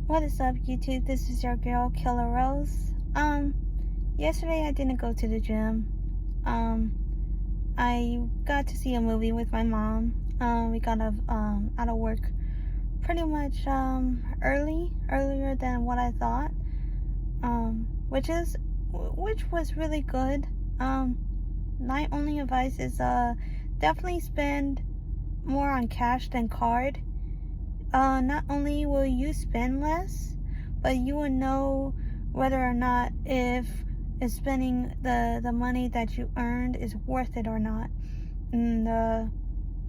What is up, YouTube? This is your girl, Killer Rose. Yesterday I didn't go to the gym. I got to see a movie with my mom. We got out of work pretty much earlier than what I thought. Which was really good. My only advice is definitely spend more on cash than card. Not only will you spend less, but you will know whether or not if spending the money that you earned is worth it or not. And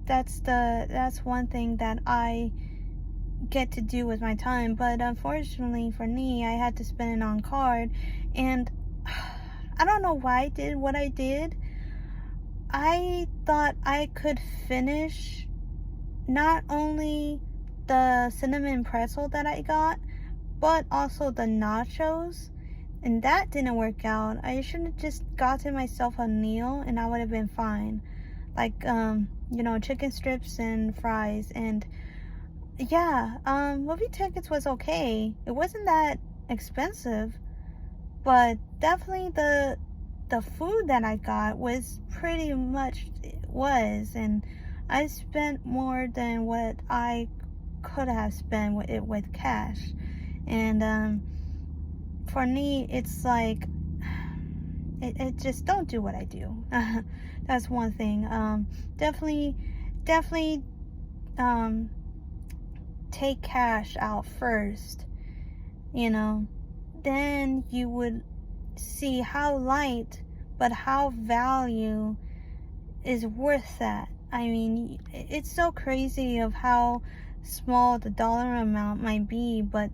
that's one thing that I get to do with my time. But unfortunately for me, I had to spend it on card, and I don't know why I did what I did. I thought I could finish not only the cinnamon pretzel that I got, but also the nachos, and that didn't work out. I should have just gotten myself a meal and I would have been fine, like chicken strips and fries. And yeah, movie tickets was okay. It wasn't that expensive, but definitely the food that I got was pretty much and I spent more than what I could have spent with cash. And for me, it's like it just don't do what I do. That's one thing. Definitely take cash out first, then you would see how light but how value is worth that. I mean, it's so crazy of how small the dollar amount might be, but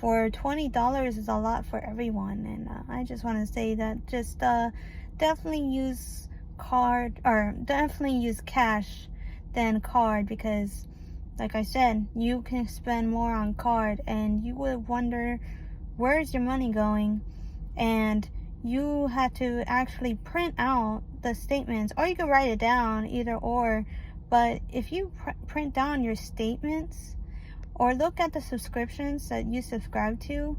for $20 is a lot for everyone. And I just want to say that just definitely use cash than card, because like I said, you can spend more on card and you would wonder where's your money going, and you have to actually print out the statements, or you can write it down, either or. But if you print down your statements or look at the subscriptions that you subscribe to,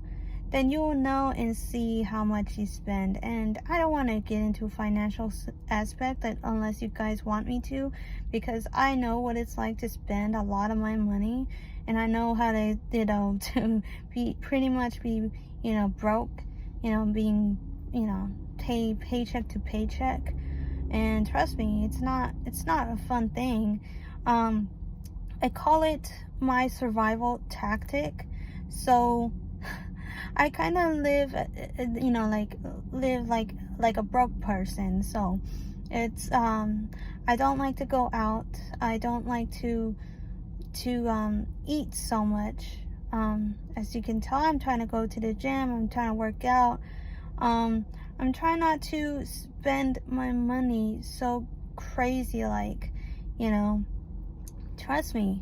then you will know and see how much you spend. And I don't want to get into financial aspect unless you guys want me to, because I know what it's like to spend a lot of my money, and I know how to to be pretty much broke, being paycheck to paycheck. And trust me, it's not a fun thing. I call it my survival tactic. So I kind of live like a broke person. So it's I don't like to go out. I don't like to eat so much. As you can tell, I'm trying to go to the gym. I'm trying to work out. I'm trying not to spend my money so crazy, trust me.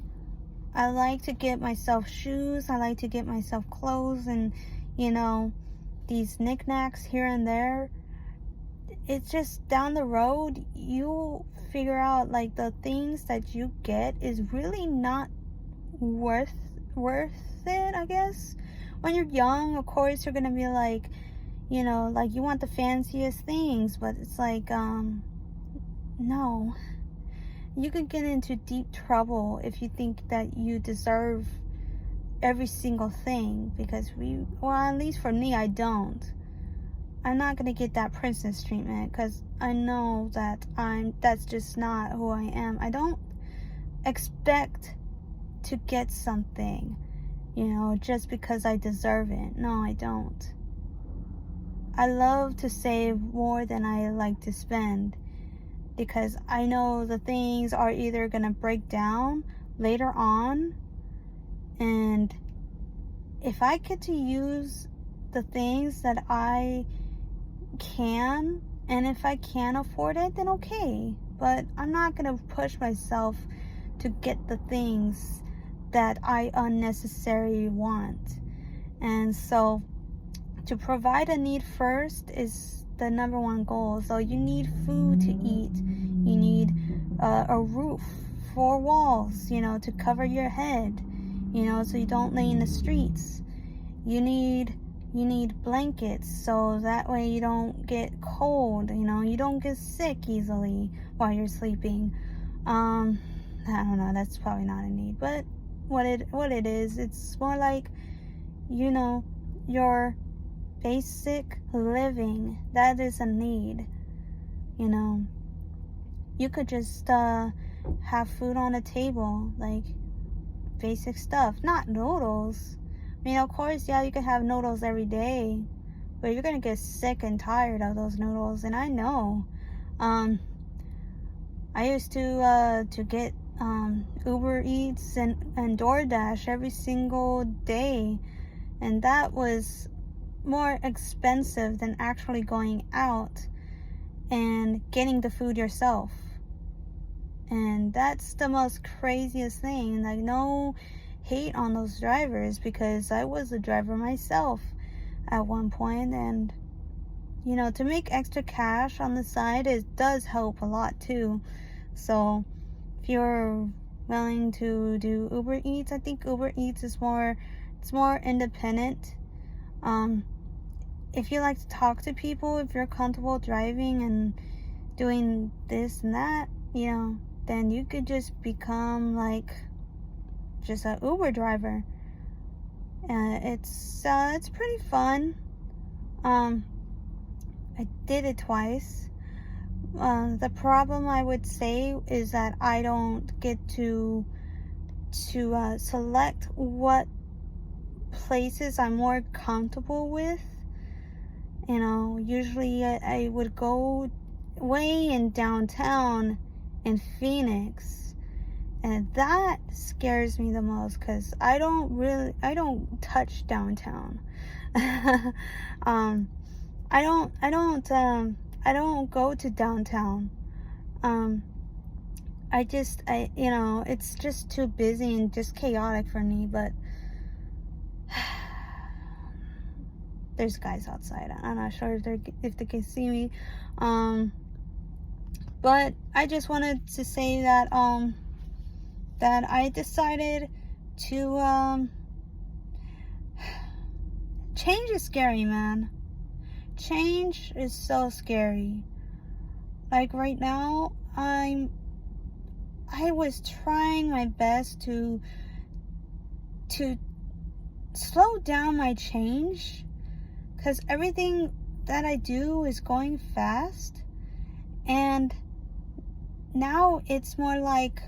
I like to get myself shoes. I like to get myself clothes and, these knickknacks here and there. It's just down the road, you'll figure out like the things that you get is really not worth it, I guess. When you're young, of course, you're gonna be like, you want the fanciest things, but it's like, no. You could get into deep trouble if you think that you deserve every single thing, because at least for me, I don't. I'm not gonna get that princess treatment, because I know that that's just not who I am. I don't expect to get something, just because I deserve it. No, I don't. I love to save more than I like to spend, because I know the things are either going to break down later on, and if I get to use the things that I can, and if I can afford it, then okay. But I'm not going to push myself to get the things that I unnecessarily want. And so to provide a need first is the number one goal. So you need food to eat. You need a roof, 4 walls, to cover your head, so you don't lay in the streets. You need blankets so that way you don't get cold, you don't get sick easily while you're sleeping. I don't know, that's probably not a need, but what it is, it's more like, your basic living. That is a need. You could just have food on the table, like basic stuff, not noodles. I mean, of course, yeah, you can have noodles every day, but you're gonna get sick and tired of those noodles, and I know. I used to get Uber Eats and DoorDash every single day, and that was more expensive than actually going out and getting the food yourself. And that's the most craziest thing. Like, no hate on those drivers, because I was a driver myself at one point, and to make extra cash on the side, it does help a lot too. So if you're willing to do Uber Eats, I think Uber Eats is more independent. If you like to talk to people, if you're comfortable driving and doing this and that, then you could just become like just an Uber driver. It's pretty fun. I did it twice. The problem, I would say, is that I don't get to select what places I'm more comfortable with. Usually I would go way in downtown in Phoenix, and that scares me the most, because I don't touch downtown. I don't go to downtown. It's just too busy and just chaotic for me. But there's guys outside. I'm not sure if they can see me. But I just wanted to say that that I decided to change is scary, man. Change is so scary. Like right now, I was trying my best to slow down my change, because everything that I do is going fast, and now it's more like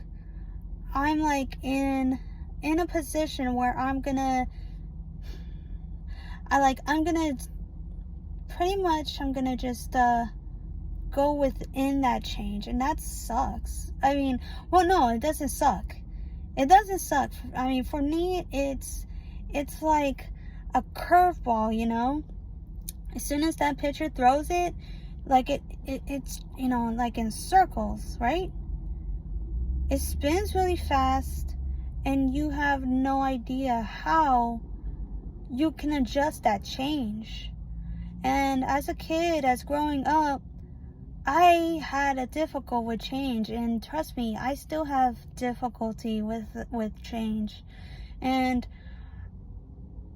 I'm like in a position where I'm gonna just go within that change, and that sucks. I mean, well, no, it doesn't suck. It doesn't suck. I mean, for me, it's like a curveball, As soon as that pitcher throws it, like it's like in circles, right? It spins really fast, and you have no idea how you can adjust that change. And as a kid, as growing up, I had a difficult with change, and trust me, I still have difficulty with change. And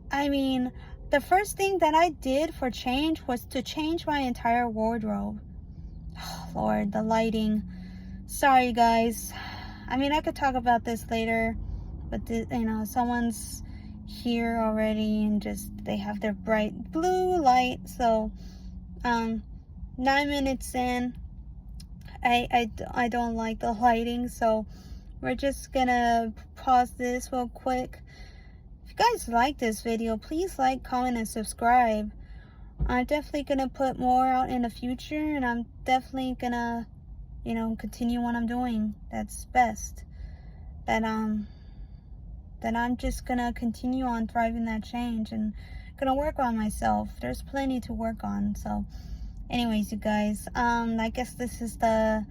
I mean, the first thing that I did for change was to change my entire wardrobe. Oh, Lord, the lighting. Sorry, guys. I mean, I could talk about this later, but someone's here already, and just they have their bright blue light. So 9 minutes in, I don't like the lighting, so we're just gonna pause this real quick. If you guys like this video, please like, comment, and subscribe. I'm definitely gonna put more out in the future, and I'm definitely gonna continue what I'm doing that's best. That I'm just gonna continue on thriving that change, and gonna work on myself. There's plenty to work on. So anyways, you guys, I guess this is the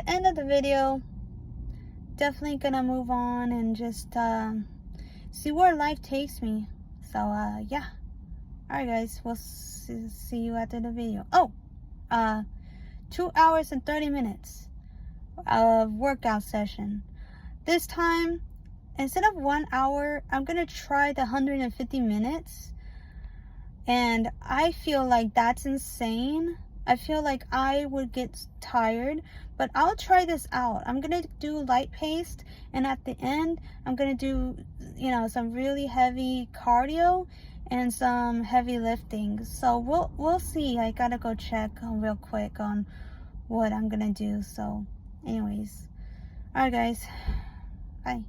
end of the video. Definitely gonna move on and just see where life takes me. So yeah, all right, guys, we'll see you after the video. 2 hours and 30 minutes of workout session. This time, instead of 1 hour, I'm gonna try the 150 minutes. And I feel like that's insane. I feel like I would get tired, but I'll try this out. I'm gonna do light pace, and at the end, I'm gonna do, you know, some really heavy cardio and some heavy lifting. So we'll see. I gotta go check real quick on what I'm gonna do. So anyways, all right guys, bye.